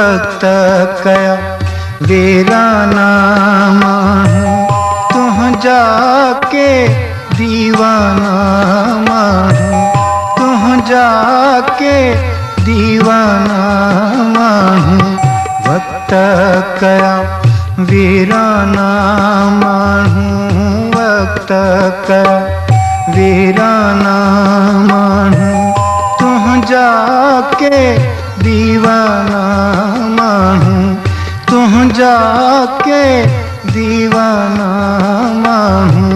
वक्त कया वीराना माहूं तुह जाके दीवाना माहूं तुह जाके दीवाना माहूं वक्त कया वीराना माहूं वक्त कया वीराना माहूं तुह जाके दीवाना माहूं तुह जाके दीवाना माहूं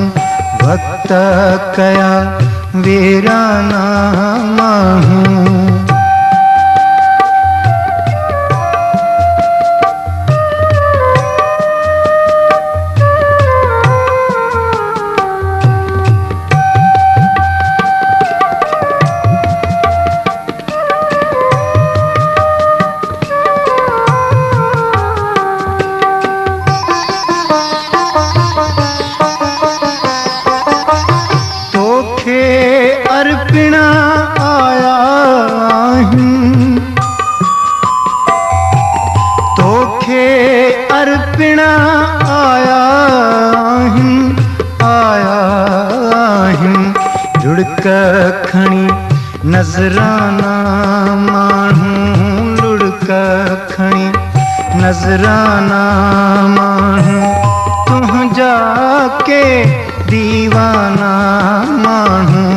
वक्त कया वीराना माहूं। अर्पिणा आया हूँ तोखे अर्पिणा आया हूँ लुढ़क खणी नजराना माहूं लुढ़क खणी नजराना माहूं तुह जाके दीवाना माहूं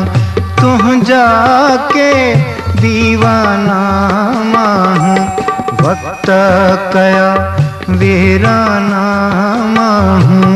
तुह जाके दीवाना माहूं वक्त कया वीराना माहूं।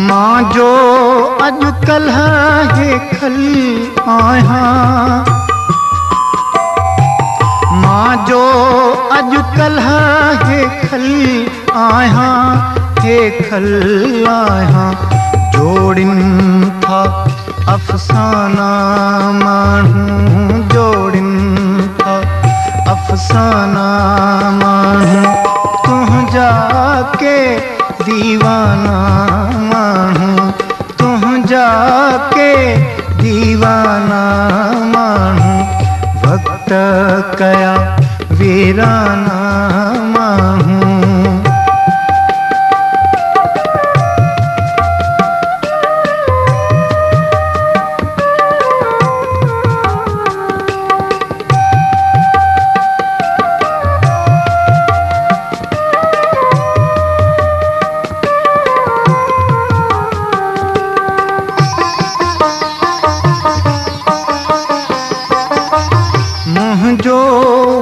मां जो अॼुकल्ह हेखल आया मां जो अॼुकल्ह हेखल आया जोड़िन था अफसाना माहूं जोड़िन था अफसाना माहूं तुह जाके दीवाना माहूं तुह जाके दीवाना माहूं वक्त कया वीराना माहूं। मुंहिंजो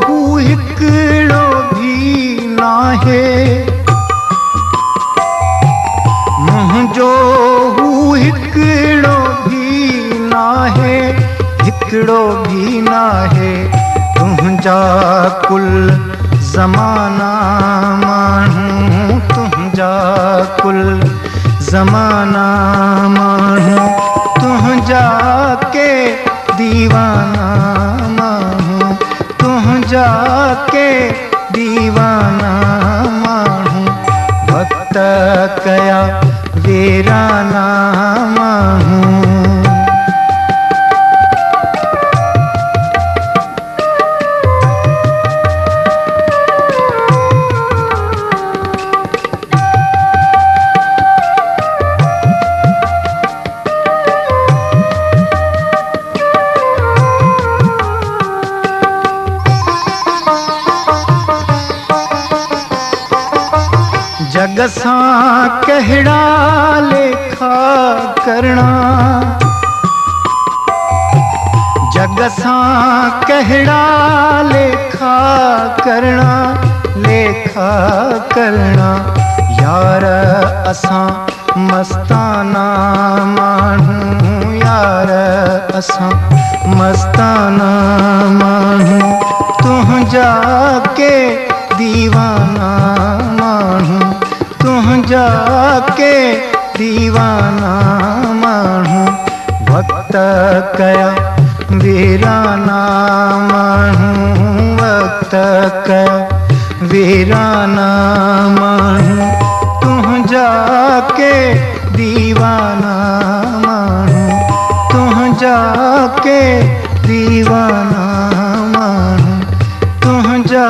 हू हिकिड़ो भी नाहे मुंहिंजो हू हिकिड़ो भी नाहे तुंहिंजा कुल ज़माना माण्हू तुंहिंजा कुल ज़माना माण्हू तुंहिंजा के दीवाना माण्हू तुंहिंजा के दीवाना माण्हू वक्त कया वीराना माण्हू। जग सां कहिड़ा लेखा करना जग सां कहिड़ा लेखा करना यार असां मस्ताना माण्हू यार असां मस्ताना माण्हू तुंहिंजा के दीवाना माण्हू तुंहिंजा के दीवाना माण्हू वक्त कया वीराना माण्हू वक्त कया वीराना माण्हू तुंहिंजा के दीवाना माण्हू तुंहिंजा के दीवाना माण्हू तुंहिंजा